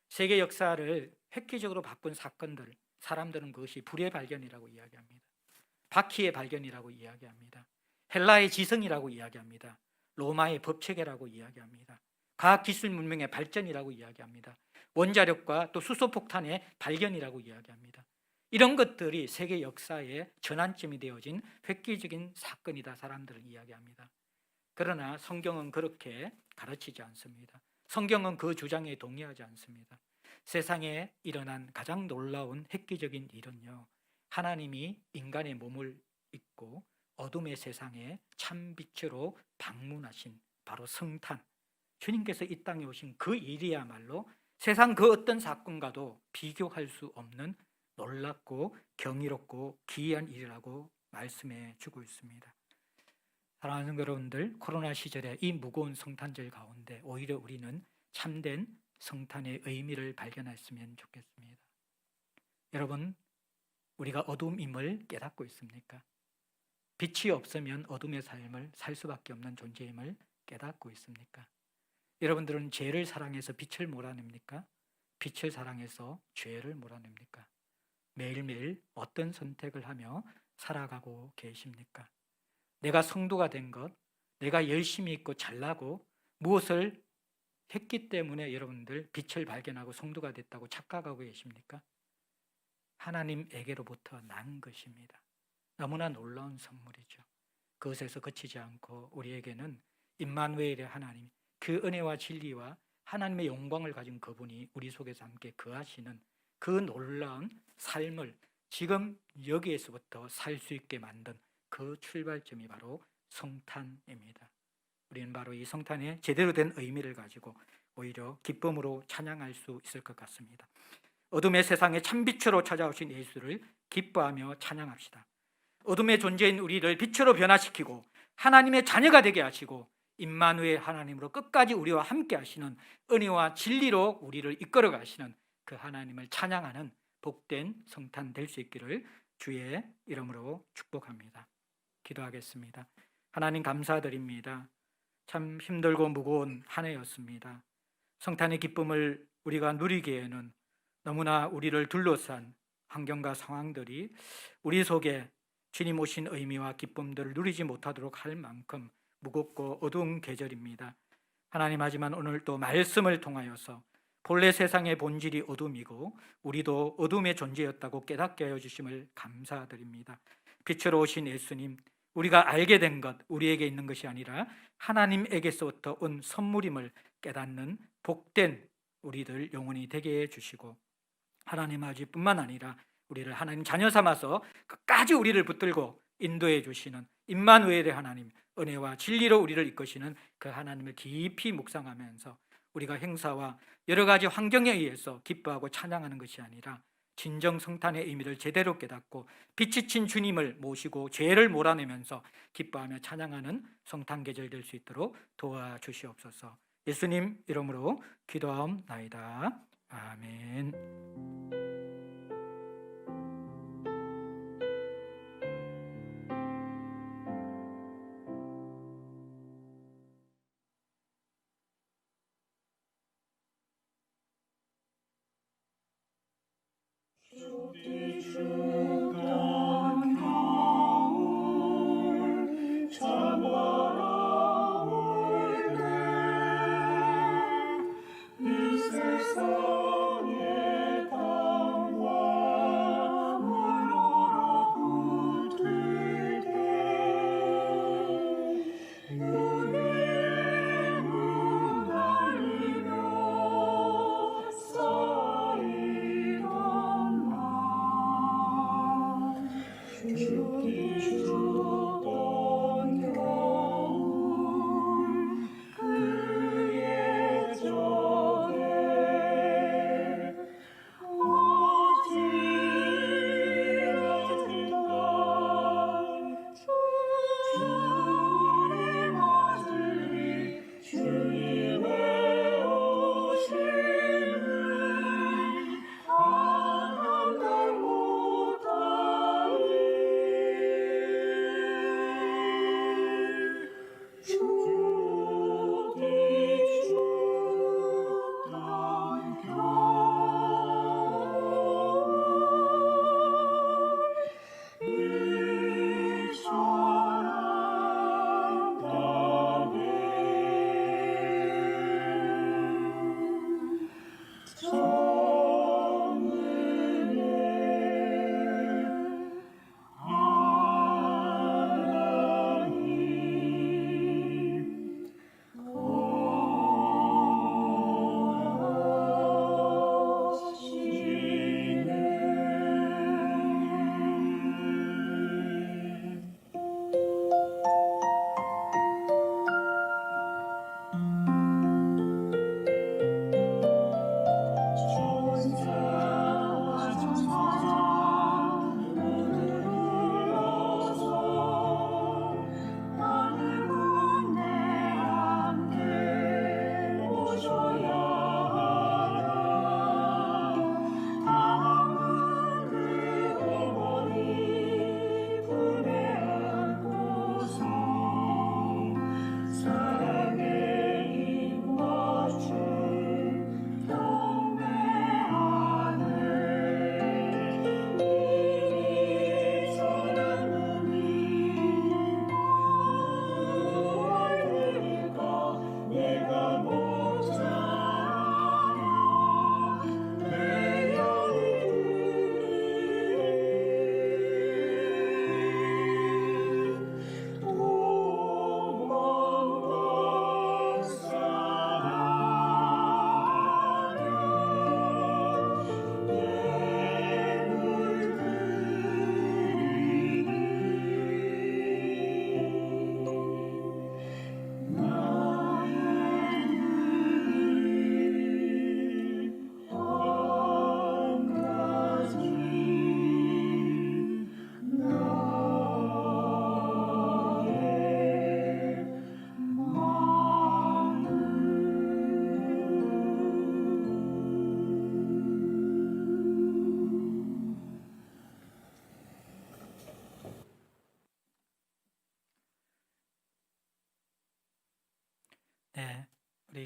세계 역사를 획기적으로 바꾼 사건들, 사람들은 그것이 불의 발견이라고 이야기합니다. 바퀴의 발견이라고 이야기합니다. 헬라의 지성이라고 이야기합니다. 로마의 법체계라고 이야기합니다. 과학기술 문명의 발전이라고 이야기합니다. 원자력과 또 수소폭탄의 발견이라고 이야기합니다. 이런 것들이 세계 역사의 전환점이 되어진 획기적인 사건이다, 사람들은 이야기합니다. 그러나 성경은 그렇게 가르치지 않습니다. 성경은 그 주장에 동의하지 않습니다. 세상에 일어난 가장 놀라운 획기적인 일은요, 하나님이 인간의 몸을 입고 어둠의 세상에 참 빛으로 방문하신 바로 성탄, 주님께서 이 땅에 오신 그 일이야말로 세상 그 어떤 사건과도 비교할 수 없는 놀랍고 경이롭고 기이한 일이라고 말씀해 주고 있습니다. 사랑하는 여러분들, 코로나 시절에 이 무거운 성탄절 가운데 오히려 우리는 참된 성탄의 의미를 발견했으면 좋겠습니다. 여러분, 우리가 어둠임을 깨닫고 있습니까? 빛이 없으면 어둠의 삶을 살 수밖에 없는 존재임을 깨닫고 있습니까? 여러분들은 죄를 사랑해서 빛을 몰아냅니까? 빛을 사랑해서 죄를 몰아냅니까? 매일매일 어떤 선택을 하며 살아가고 계십니까? 내가 성도가 된 것, 내가 열심히 있고 잘나고 무엇을 했기 때문에 여러분들 빛을 발견하고 성도가 됐다고 착각하고 계십니까? 하나님에게로부터 난 것입니다. 너무나 놀라운 선물이죠. 그것에서 그치지 않고 우리에게는 임마누엘의 하나님, 그 은혜와 진리와 하나님의 영광을 가진 그분이 우리 속에서 함께 거하시는 그 놀라운 삶을 지금 여기에서부터 살 수 있게 만든 그 출발점이 바로 성탄입니다. 우리는 바로 이 성탄의 제대로 된 의미를 가지고 오히려 기쁨으로 찬양할 수 있을 것 같습니다. 어둠의 세상에 참빛으로 찾아오신 예수를 기뻐하며 찬양합시다. 어둠의 존재인 우리를 빛으로 변화시키고 하나님의 자녀가 되게 하시고 임마누엘 하나님으로 끝까지 우리와 함께 하시는 은혜와 진리로 우리를 이끌어 가시는 그 하나님을 찬양하는 복된 성탄 될 수 있기를 주의 이름으로 축복합니다. 기도하겠습니다. 하나님 감사드립니다. 참 힘들고 무거운 한 해였습니다. 성탄의 기쁨을 우리가 누리기에는 너무나 우리를 둘러싼 환경과 상황들이 우리 속에 주님 오신 의미와 기쁨들을 누리지 못하도록 할 만큼 무겁고 어두운 계절입니다. 하나님, 하지만 오늘 또 말씀을 통하여서 본래 세상의 본질이 어둠이고 우리도 어둠의 존재였다고 깨닫게 하여 주심을 감사드립니다. 빛으로 오신 예수님, 우리가 알게 된 것, 우리에게 있는 것이 아니라 하나님에게서부터 온 선물임을 깨닫는 복된 우리들 영원히 되게 해주시고, 하나님 아버지뿐만 아니라 우리를 하나님 자녀 삼아서 끝까지 우리를 붙들고 인도해 주시는 임마누엘의 하나님, 은혜와 진리로 우리를 이끄시는 그 하나님을 깊이 묵상하면서 우리가 행사와 여러 가지 환경에 의해서 기뻐하고 찬양하는 것이 아니라 진정 성탄의 의미를 제대로 깨닫고 빛이 친 주님을 모시고 죄를 몰아내면서 기뻐하며 찬양하는 성탄 계절 될 수 있도록 도와주시옵소서. 예수님 이름으로 기도하옵나이다. 아멘. 세상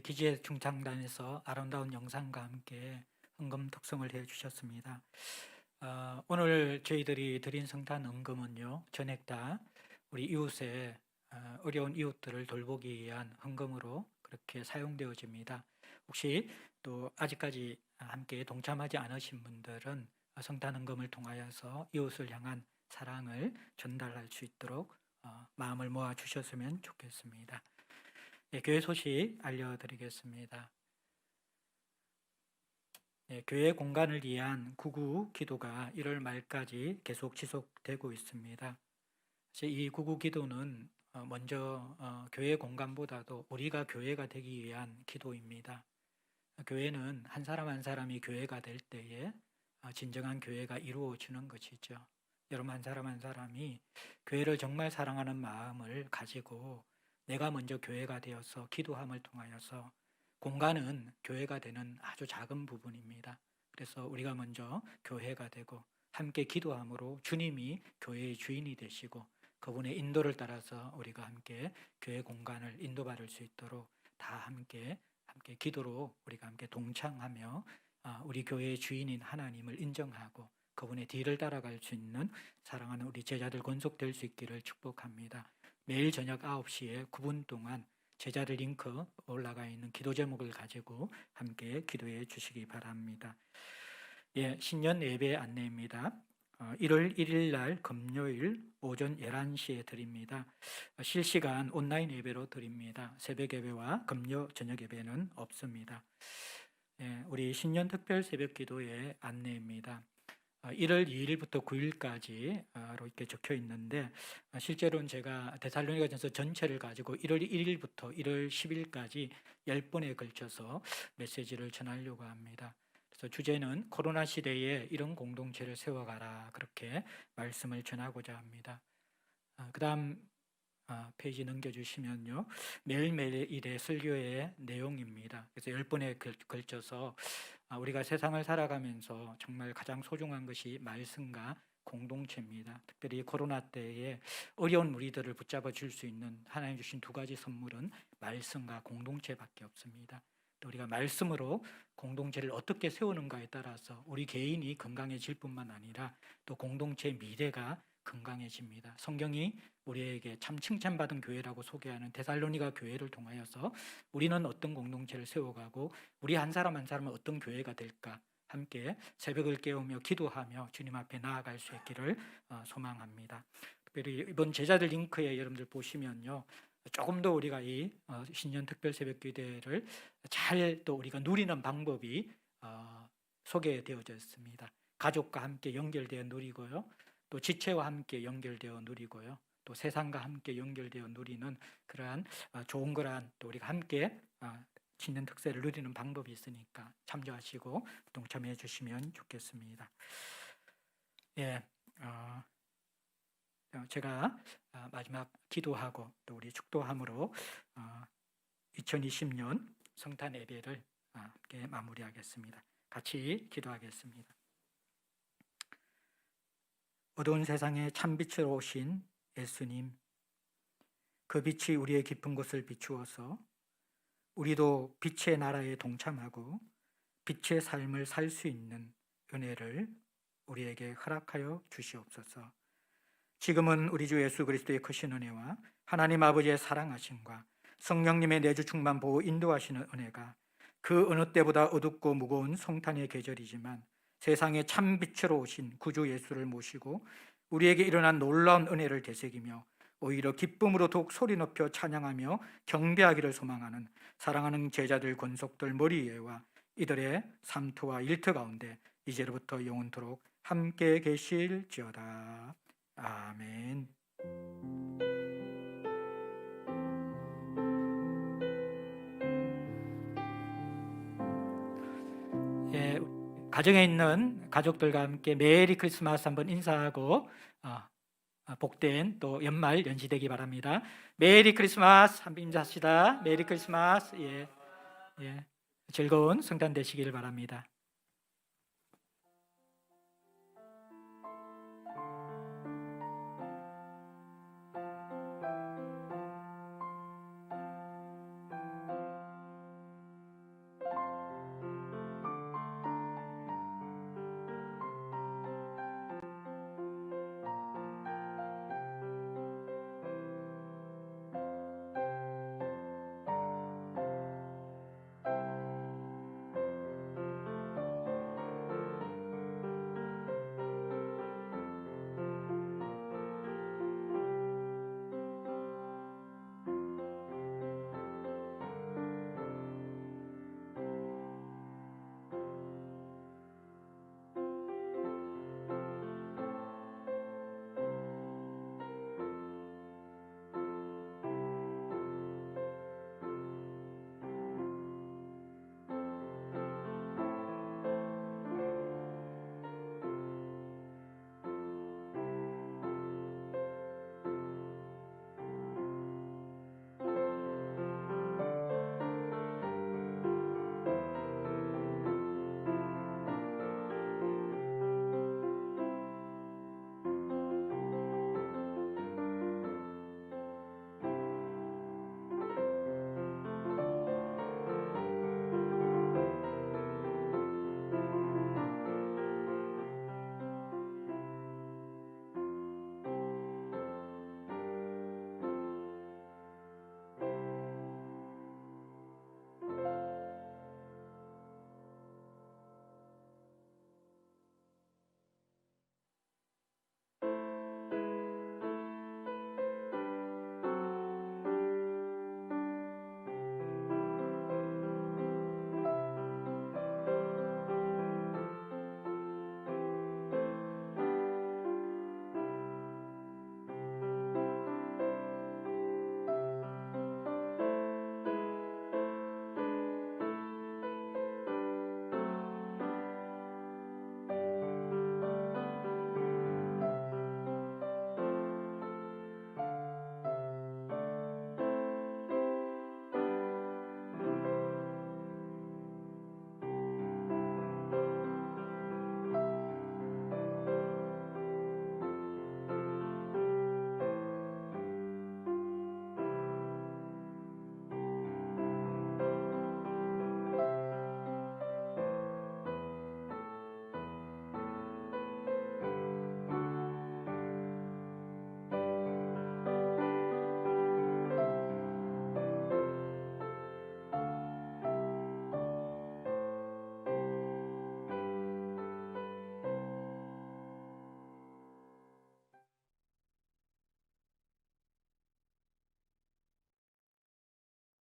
DGS 중창단에서 아름다운 영상과 함께 헌금 특성을 해주셨습니다. 오늘 저희들이 드린 성탄 헌금은요, 전액 다 우리 이웃의 어려운 이웃들을 돌보기 위한 헌금으로 그렇게 사용되어집니다. 혹시 또 아직까지 함께 동참하지 않으신 분들은 성탄 헌금을 통하여서 이웃을 향한 사랑을 전달할 수 있도록 마음을 모아 주셨으면 좋겠습니다. 예, 교회 소식 알려드리겠습니다. 예, 교회 공간을 위한 구구 기도가 1월 말까지 계속 지속되고 있습니다. 이 구구 기도는 먼저 교회 공간보다도 우리가 교회가 되기 위한 기도입니다. 교회는 한 사람 한 사람이 교회가 될 때에 진정한 교회가 이루어지는 것이죠. 여러분 한 사람 한 사람이 교회를 정말 사랑하는 마음을 가지고 내가 먼저 교회가 되어서 기도함을 통하여서 공간은 교회가 되는 아주 작은 부분입니다. 그래서 우리가 먼저 교회가 되고 함께 기도함으로 주님이 교회의 주인이 되시고 그분의 인도를 따라서 우리가 함께 교회 공간을 인도받을 수 있도록 다 함께 기도로 우리가 함께 동창하며 우리 교회의 주인인 하나님을 인정하고 그분의 뒤를 따라갈 수 있는 사랑하는 우리 제자들 건속될 수 있기를 축복합니다. 매일 저녁 9시에 9분 동안 제자들 링크 올라가 있는 기도 제목을 가지고 함께 기도해 주시기 바랍니다. 예, 신년 예배 안내입니다. 1월 1일 날 금요일 오전 11시에 드립니다. 실시간 온라인 예배로 드립니다. 새벽 예배와 금요 저녁 예배는 없습니다. 예, 우리 신년 특별 새벽 기도의 안내입니다. 1월 2일부터 9일까지로 이렇게 적혀 있는데 실제로는 제가 데살로니가전서 전체를 가지고 1월 1일부터 1월 10일까지 10번에 걸쳐서 메시지를 전하려고 합니다. 그래서 주제는 코로나 시대에 이런 공동체를 세워가라 그렇게 말씀을 전하고자 합니다. 그 다음 페이지 넘겨주시면요. 매일매일의 설교의 내용입니다. 그래서 10번에 걸쳐서 우리가 세상을 살아가면서 정말 가장 소중한 것이 말씀과 공동체입니다. 특별히 코로나 때에 어려운 무리들을 붙잡아 줄 수 있는 하나님 주신 두 가지 선물은 말씀과 공동체밖에 없습니다. 또 우리가 말씀으로 공동체를 어떻게 세우는가에 따라서 우리 개인이 건강해질 뿐만 아니라 또 공동체의 미래가 건강해집니다. 성경이 우리에게 참 칭찬받은 교회라고 소개하는 데살로니가 교회를 통하여서 우리는 어떤 공동체를 세워가고 우리 한 사람 한 사람은 어떤 교회가 될까 함께 새벽을 깨우며 기도하며 주님 앞에 나아갈 수 있기를 소망합니다. 특별히 이번 제자들 링크에 여러분들 보시면요. 조금 더 우리가 이 신년 특별 새벽 기도를 잘 또 우리가 누리는 방법이 소개되어져 있습니다. 가족과 함께 연결되어 누리고요. 또 지체와 함께 연결되어 누리고요. 또 세상과 함께 연결되어 누리는 그러한 좋은 거란 또 우리가 함께 신년 특세를 누리는 방법이 있으니까 참조하시고 동참해 주시면 좋겠습니다. 예, 제가 마지막 기도하고 또 우리 축도함으로 2020년 성탄 예배를 함께 마무리하겠습니다. 같이 기도하겠습니다. 어두운 세상에 참빛으로 오신 예수님, 그 빛이 우리의 깊은 곳을 비추어서 우리도 빛의 나라에 동참하고 빛의 삶을 살 수 있는 은혜를 우리에게 허락하여 주시옵소서. 지금은 우리 주 예수 그리스도의 크신 은혜와 하나님 아버지의 사랑하심과 성령님의 내주 충만 보호 인도하시는 은혜가 그 어느 때보다 어둡고 무거운 성탄의 계절이지만 세상에 참빛으로 오신 구주 예수를 모시고 우리에게 일어난 놀라운 은혜를 되새기며 오히려 기쁨으로 더욱 소리 높여 찬양하며 경배하기를 소망하는 사랑하는 제자들 권속들 머리 위에와 이들의 삶터와 일터 가운데 이제로부터 영원토록 함께 계실지어다. 아멘. 예, 가정에 있는 가족들과 함께 메리 크리스마스 한번 인사하고 복된 또 연말 연시되기 바랍니다. 메리 크리스마스 한번 인사합시다. 메리 크리스마스. 예, 즐거운 성탄 되시길 바랍니다.